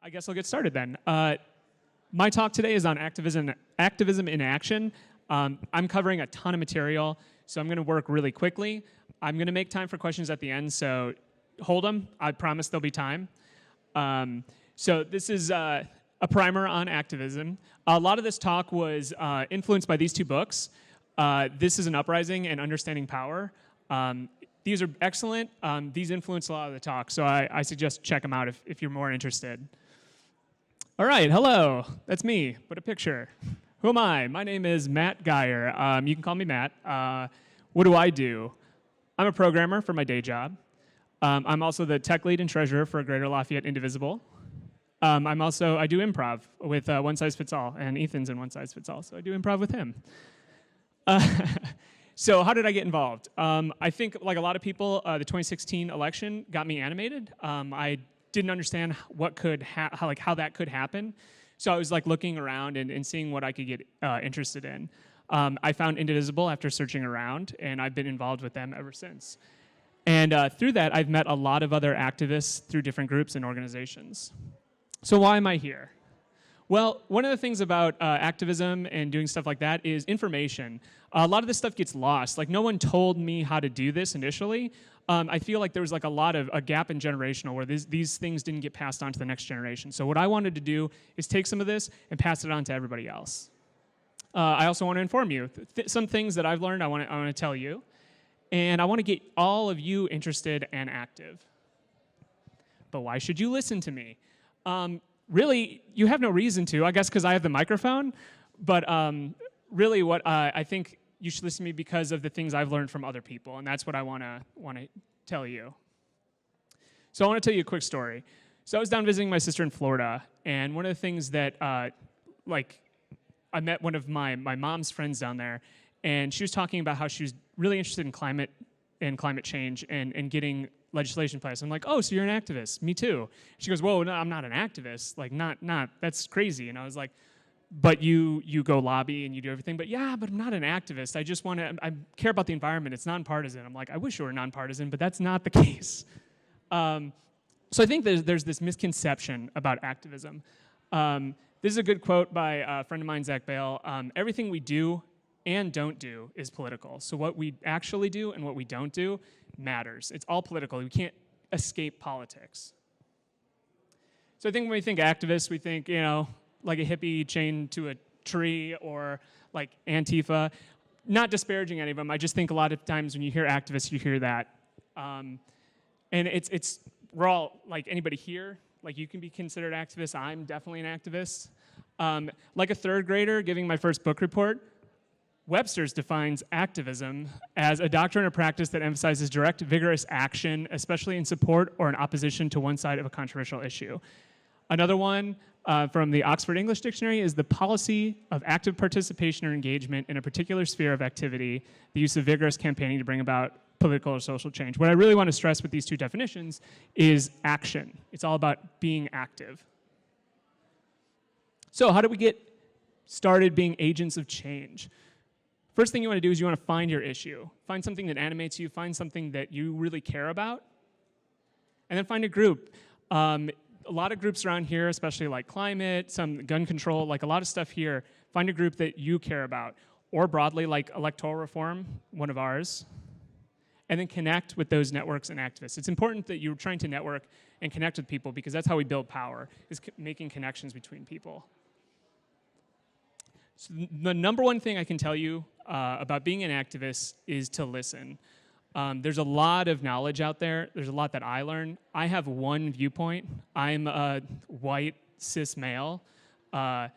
I guess I'll get started then. My talk today is on activism in action. I'm covering a ton of material, so I'm going to work really quickly. I'm going to make time for questions at the end, so hold them. I promise there'll be time. So this is a primer on activism. A lot of this talk was influenced by these two books. This is an Uprising and Understanding Power. These are excellent. These influence a lot of the talk, so I suggest check them out if you're more interested. All right, hello. That's me. Put a picture. Who am I? My name is Matt Geiger. You can call me Matt. What do I do? I'm a programmer for my day job. I'm also the tech lead and treasurer for Greater Lafayette Indivisible. I do improv with One Size Fits All, and Ethan's in One Size Fits All, so I do improv with him. So how did I get involved? I think, like a lot of people, the 2016 election got me animated. I didn't understand what could how that could happen, so I was like looking around and seeing what I could get interested in. I found Indivisible after searching around, and I've been involved with them ever since. And through that, I've met a lot of other activists through different groups and organizations. So why am I here? Well, one of the things about activism and doing stuff like that is information. A lot of this stuff gets lost. Like, no one told me how to do this initially. I feel like there was like a gap in generational where these things didn't get passed on to the next generation. So what I wanted to do is take some of this and pass it on to everybody else. I also want to inform you. Some things that I've learned I want to tell you. And I want to get all of you interested and active. But why should you listen to me? Really, you have no reason to, I guess because I have the microphone, but really what I think you should listen to me because of the things I've learned from other people, and that's what I want to tell you. So I want to tell you a quick story. So I was down visiting my sister in Florida, and one of the things that, I met one of my mom's friends down there, and she was talking about how she was really interested in climate change and getting legislation passed. I'm like, oh, so you're an activist? Me too. She goes, whoa, no, I'm not an activist. Like, not, that's crazy. And I was like, but you go lobby and you do everything. But yeah, but I'm not an activist. I care about the environment. It's nonpartisan. I'm like, I wish it were nonpartisan, but that's not the case. So I think there's this misconception about activism. This is a good quote by a friend of mine, Zack Bale. Everything we do and don't do is political. So what we actually do and what we don't do matters. It's all political. We can't escape politics. So I think when we think activists, we think, like a hippie chained to a tree or like Antifa. Not disparaging any of them. I just think a lot of times when you hear activists, you hear that. And we're all, like anybody here, like you can be considered activists. I'm definitely an activist. Like a third grader giving my first book report, Webster's defines activism as a doctrine or practice that emphasizes direct, vigorous action, especially in support or in opposition to one side of a controversial issue. Another one from the Oxford English Dictionary is the policy of active participation or engagement in a particular sphere of activity, the use of vigorous campaigning to bring about political or social change. What I really want to stress with these two definitions is action. It's all about being active. So how do we get started being agents of change? First thing you want to do is you want to find your issue. Find something that animates you. Find something that you really care about. And then find a group. A lot of groups around here, especially like climate, some gun control, like a lot of stuff here, find a group that you care about. Or broadly, like electoral reform, one of ours. And then connect with those networks and activists. It's important that you're trying to network and connect with people because that's how we build power, is making connections between people. So the number one thing I can tell you about being an activist is to listen. There's a lot of knowledge out there. There's a lot that I learn. I have one viewpoint. I'm a white, cis male. I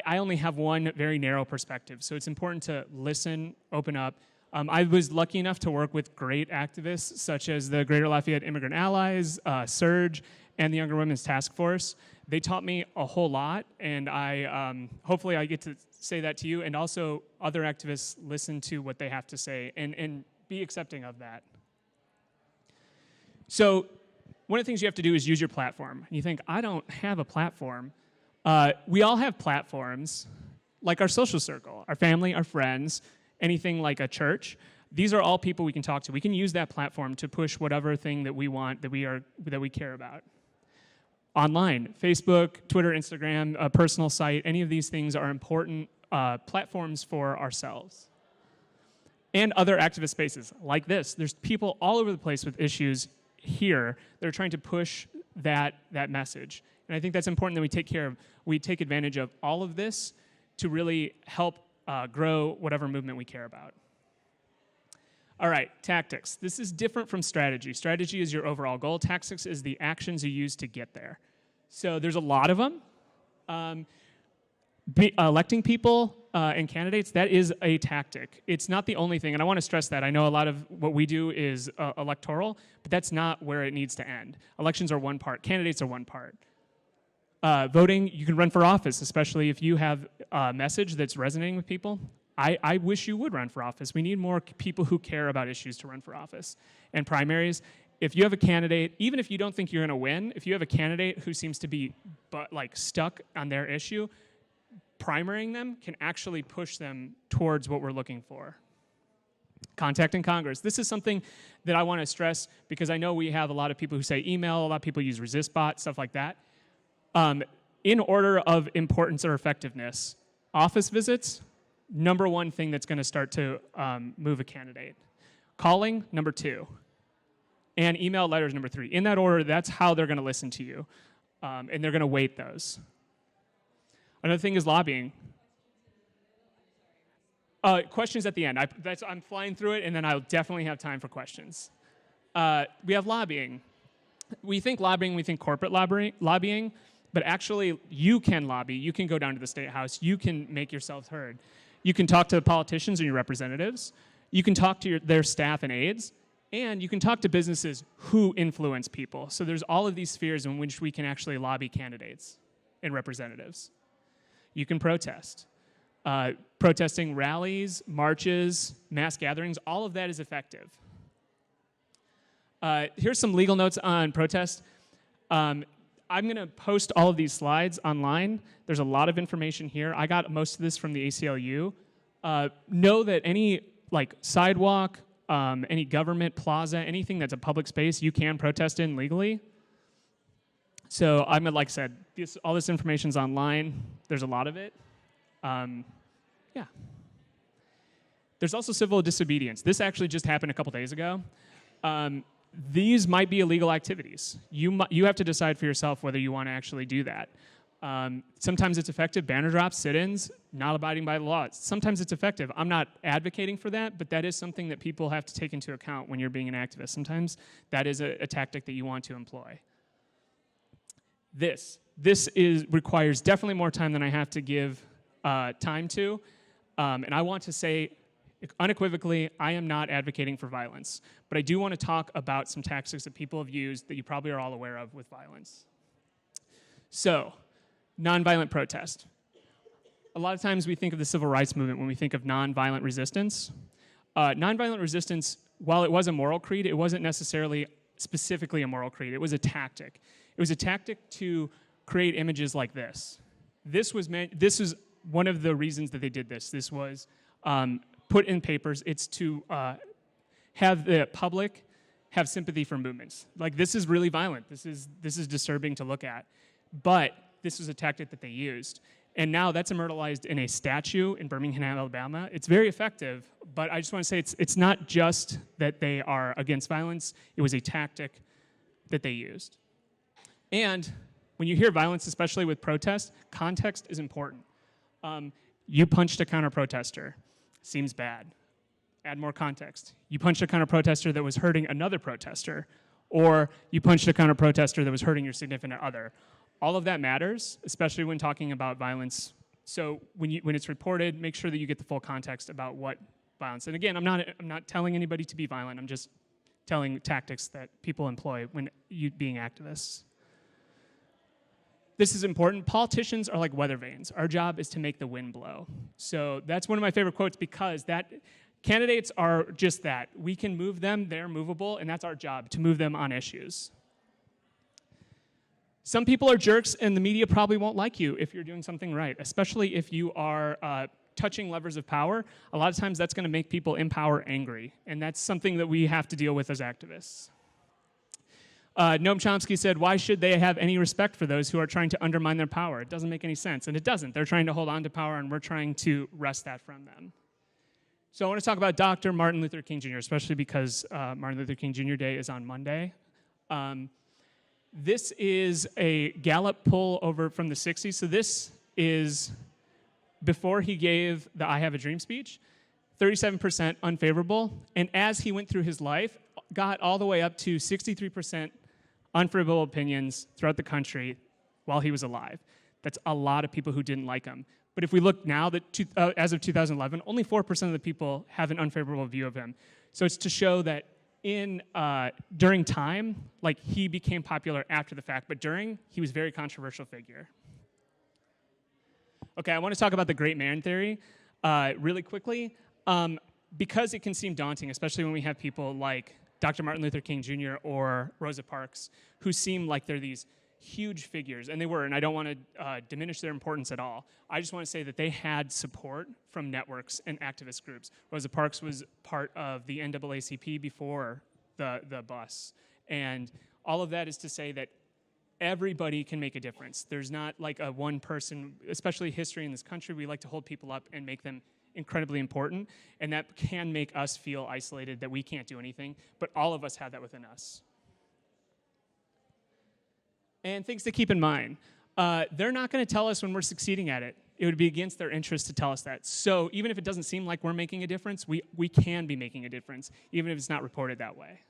only have one very narrow perspective, so it's important to listen, open up. I was lucky enough to work with great activists, such as the Greater Lafayette Immigrant Allies, SURGE, and the Younger Women's Task Force. They taught me a whole lot, and hopefully I get to say that to you, and also other activists listen to what they have to say and be accepting of that. So one of the things you have to do is use your platform. And you think, I don't have a platform. We all have platforms, like our social circle, our family, our friends, anything like a church. These are all people we can talk to. We can use that platform to push whatever thing that we want, that we care about. online. Facebook, Twitter, Instagram, a personal site, any of these things are important platforms for ourselves. And other activist spaces like this. There's people all over the place with issues here that are trying to push that message. And I think that's important that we take advantage of all of this to really help grow whatever movement we care about. All right, tactics. This is different from strategy. Strategy is your overall goal. Tactics is the actions you use to get there. So there's a lot of them. Electing people and candidates, that is a tactic. It's not the only thing, and I want to stress that. I know a lot of what we do is electoral, but that's not where it needs to end. Elections are one part. Candidates are one part. Voting, you can run for office, especially if you have a message that's resonating with people. I wish you would run for office. We need more people who care about issues to run for office. And primaries, if you have a candidate, even if you don't think you're going to win, if you have a candidate who seems to be stuck on their issue, primarying them can actually push them towards what we're looking for. Contacting Congress. This is something that I want to stress because I know we have a lot of people who say email, a lot of people use ResistBot, stuff like that. In order of importance or effectiveness, office visits, number one thing that's going to start to move a candidate. Calling, number 2. And email letters, number 3. In that order, that's how they're going to listen to you. And they're going to weight those. Another thing is lobbying. Questions at the end. I'm flying through it, and then I'll definitely have time for questions. We have lobbying. We think corporate lobbying, but actually you can lobby. You can go down to the State House. You can make yourself heard. You can talk to the politicians and your representatives. You can talk to their staff and aides. And you can talk to businesses who influence people. So there's all of these spheres in which we can actually lobby candidates and representatives. You can protest. Protesting rallies, marches, mass gatherings, all of that is effective. Here's some legal notes on protest. I'm going to post all of these slides online. There's a lot of information here. I got most of this from the ACLU. Know that any sidewalk, any government plaza, anything that's a public space, you can protest in legally. So like I said, all this information's online. There's a lot of it. Yeah. There's also civil disobedience. This actually just happened a couple days ago. These might be illegal activities. You have to decide for yourself whether you want to actually do that. Sometimes it's effective. Banner drops, sit-ins, not abiding by the law. Sometimes it's effective. I'm not advocating for that, but that is something that people have to take into account when you're being an activist. Sometimes that is a tactic that you want to employ. This requires definitely more time than I have to give time to. And I want to say unequivocally, I am not advocating for violence. But I do want to talk about some tactics that people have used that you probably are all aware of with violence. So, nonviolent protest. A lot of times we think of the civil rights movement when we think of nonviolent resistance. Nonviolent resistance, while it was a moral creed, it wasn't necessarily specifically a moral creed. It was a tactic. It was a tactic to create images like this. This is one of the reasons that they did this. This was put in papers. It's to have the public have sympathy for movements. Like, this is really violent. This is disturbing to look at. But this was a tactic that they used. And now that's immortalized in a statue in Birmingham, Alabama. It's very effective, but I just want to say it's not just that they are against violence. It was a tactic that they used. And when you hear violence, especially with protest, context is important. You punched a counter-protester. Seems bad. Add more context. You punched a counter-protester that was hurting another protester, or you punched a counter-protester that was hurting your significant other. All of that matters, especially when talking about violence. So when it's reported, make sure that you get the full context about what violence. And again, I'm not telling anybody to be violent. I'm just telling tactics that people employ when being activists. This is important. Politicians are like weather vanes. Our job is to make the wind blow. So that's one of my favorite quotes because candidates are just that. We can move them, they're movable, and that's our job, to move them on issues. Some people are jerks, and the media probably won't like you if you're doing something right, especially if you are touching levers of power. A lot of times that's going to make people in power angry, and that's something that we have to deal with as activists. Noam Chomsky said, why should they have any respect for those who are trying to undermine their power? It doesn't make any sense, and it doesn't. They're trying to hold on to power, and we're trying to wrest that from them. So I want to talk about Dr. Martin Luther King Jr., especially because Martin Luther King Jr. Day is on Monday. This is a Gallup poll over from the 60s. So this is before he gave the I Have a Dream speech, 37% unfavorable. And as he went through his life, got all the way up to 63% unfavorable opinions throughout the country while he was alive. That's a lot of people who didn't like him. But if we look now, as of 2011, only 4% of the people have an unfavorable view of him. So it's to show that during time, like he became popular after the fact, but during, he was a very controversial figure. Okay, I want to talk about the great man theory really quickly, because it can seem daunting, especially when we have people like Dr. Martin Luther King Jr. or Rosa Parks, who seem like they're these huge figures, and they were, and I don't want to diminish their importance at all. I just want to say that they had support from networks and activist groups. Rosa Parks was part of the NAACP before the bus, and all of that is to say that everybody can make a difference. There's not like a one person, especially history in this country, we like to hold people up and make them incredibly important, and that can make us feel isolated, that we can't do anything, but all of us have that within us. And things to keep in mind. They're not going to tell us when we're succeeding at it. It would be against their interest to tell us that. So even if it doesn't seem like we're making a difference, we can be making a difference, even if it's not reported that way.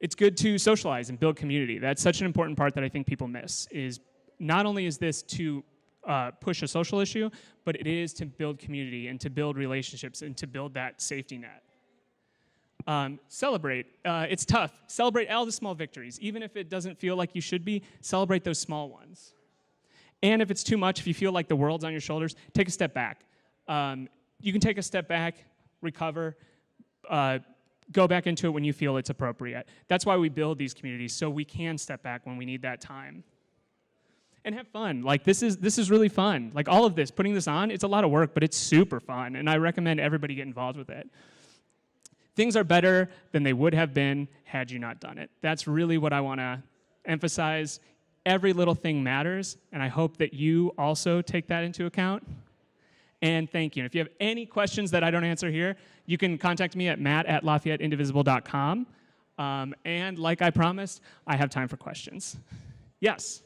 It's good to socialize and build community. That's such an important part that I think people miss, is not only is this to push a social issue, but it is to build community and to build relationships and to build that safety net. Celebrate. It's tough. Celebrate all the small victories. Even if it doesn't feel like you should be, celebrate those small ones. And if it's too much, if you feel like the world's on your shoulders, take a step back. You can take a step back, recover, go back into it when you feel it's appropriate. That's why we build these communities, so we can step back when we need that time. And have fun. Like, this is really fun. Like, all of this, putting this on, it's a lot of work, but it's super fun, and I recommend everybody get involved with it. Things are better than they would have been had you not done it. That's really what I want to emphasize. Every little thing matters, and I hope that you also take that into account. And thank you. And if you have any questions that I don't answer here, you can contact me at matt@LafayetteIndivisible.com. And like I promised, I have time for questions. Yes?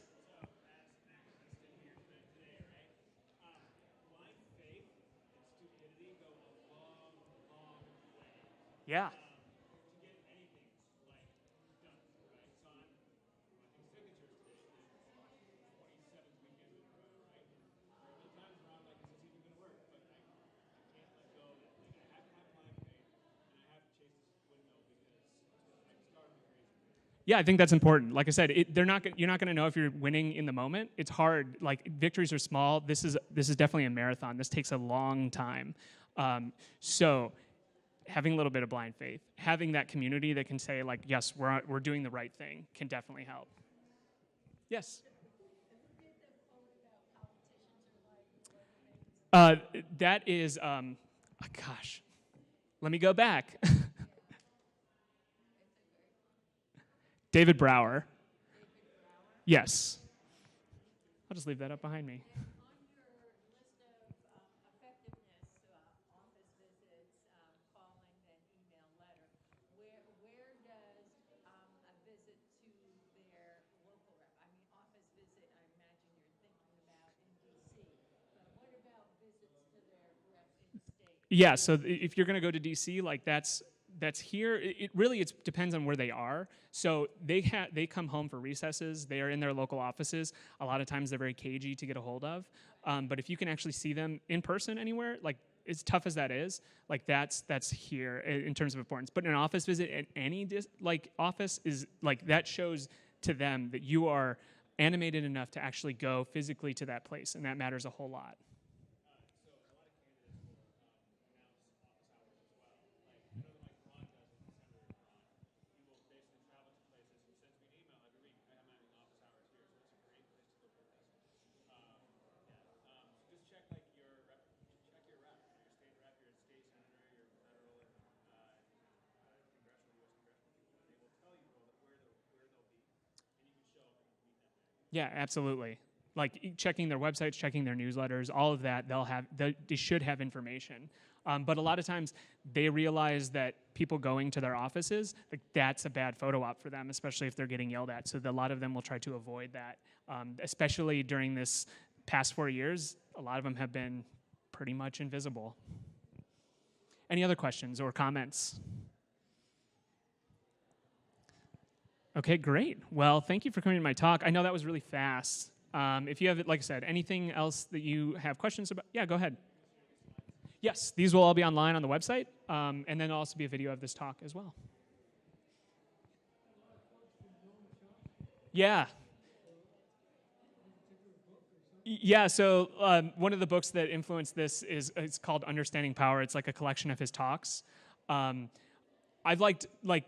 Yeah. Yeah, I think that's important. Like I said, you're not going to know if you're winning in the moment. It's hard. Like, victories are small. This is definitely a marathon. This takes a long time. So having a little bit of blind faith, having that community that can say, like, yes, we're doing the right thing, can definitely help. Yes. That is, gosh, let me go back. David Brower. Yes. I'll just leave that up behind me. And on your list of effectiveness, office visits, calling, then email, letter, where does a visit to their local rep? I mean, office visit, I imagine you're thinking about in D.C., but what about visits to their rep in state? Yeah, so if you're going to go to D.C., like that's here. It really depends on where they are. So they come home for recesses. They are in their local offices. A lot of times they're very cagey to get a hold of. But if you can actually see them in person anywhere, like, as tough as that is, like that's here in terms of importance. But an office visit at any office is like, that shows to them that you are animated enough to actually go physically to that place, and that matters a whole lot. Yeah, absolutely. Like checking their websites, checking their newsletters, all of that, they should have information. But a lot of times they realize that people going to their offices, like that's a bad photo op for them, especially if they're getting yelled at. So a lot of them will try to avoid that, especially during this past 4 years. A lot of them have been pretty much invisible. Any other questions or comments? Okay, great. Well, thank you for coming to my talk. I know that was really fast. If you have, like I said, anything else that you have questions about, yeah, go ahead. Yes, these will all be online on the website, and then there'll also be a video of this talk as well. Yeah. Yeah, so one of the books that influenced this it's called Understanding Power. It's like a collection of his talks. I've liked, like,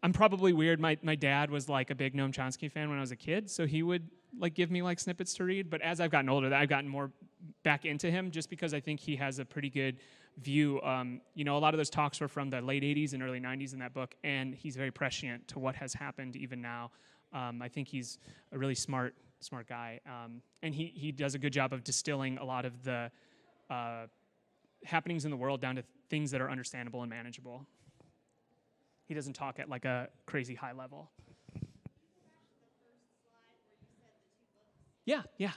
I'm probably weird. My dad was like a big Noam Chomsky fan when I was a kid, so he would like give me like snippets to read. But as I've gotten older, I've gotten more back into him just because I think he has a pretty good view. You know, a lot of those talks were from the late 80s and early 90s in that book, and he's very prescient to what has happened even now. I think he's a really smart guy, and he does a good job of distilling a lot of the happenings in the world down to things that are understandable and manageable. He doesn't talk at like a crazy high level. Yeah, yeah.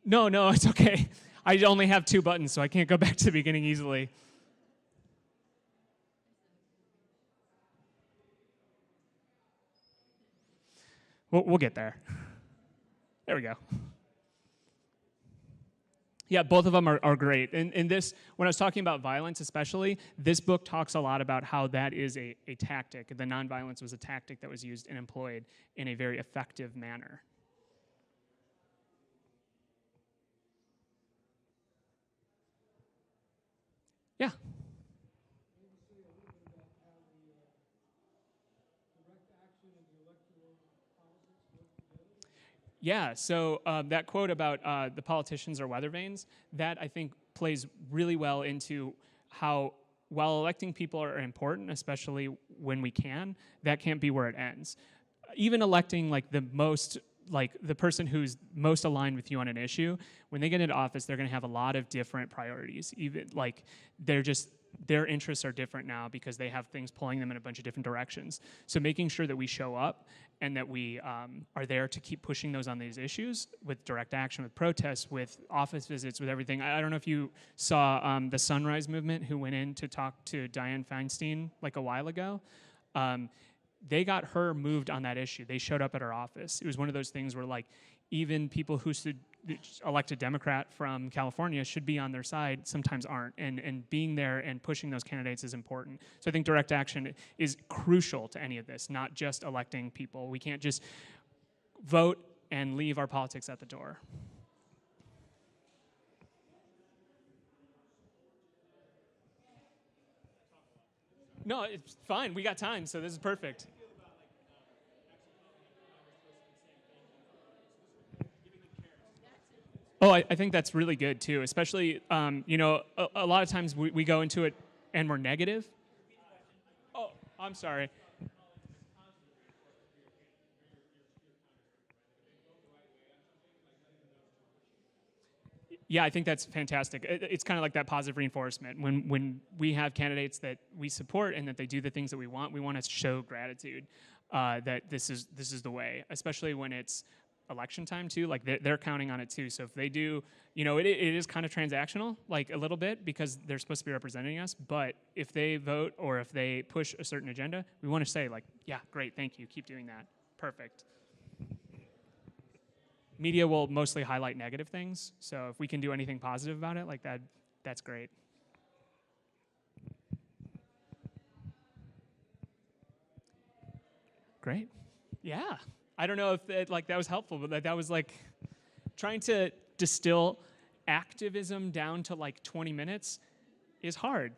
No, it's okay. I only have 2 buttons, so I can't go back to the beginning easily. We'll get there. There we go. Yeah, both of them are great. And this, when I was talking about violence especially, this book talks a lot about how that is a tactic. The nonviolence was a tactic that was used and employed in a very effective manner. Yeah. Yeah, so that quote about the politicians are weather vanes, that I think plays really well into how, while electing people are important, especially when we can, that can't be where it ends. Even electing like the person who's most aligned with you on an issue, when they get into office, they're going to have a lot of different priorities. Even like their interests are different now because they have things pulling them in a bunch of different directions. So making sure that we show up and that we are there to keep pushing those on these issues with direct action, with protests, with office visits, with everything. I don't know if you saw the Sunrise Movement, who went in to talk to Dianne Feinstein like a while ago. They got her moved on that issue. They showed up at her office. It was one of those things where like even people who elect a Democrat from California should be on their side, sometimes aren't. And being there and pushing those candidates is important. So I think direct action is crucial to any of this, not just electing people. We can't just vote and leave our politics at the door. No, it's fine. We got time, so this is perfect. Oh, I think that's really good too, especially, you know, a lot of times we go into it and we're negative. Oh, I'm sorry. Yeah, I think that's fantastic. It's kind of like that positive reinforcement. When we have candidates that we support and that they do the things that we want to show gratitude that this is the way, especially when it's election time too. Like they're counting on it too. So if they do, you know, it is kind of transactional, like a little bit, because they're supposed to be representing us. But if they vote or if they push a certain agenda, we want to say like, yeah, great, thank you, keep doing that, perfect. Media will mostly highlight negative things, so if we can do anything positive about it, like that's great. Great. Yeah. I don't know if that was helpful, but that was like trying to distill activism down to like 20 minutes is hard.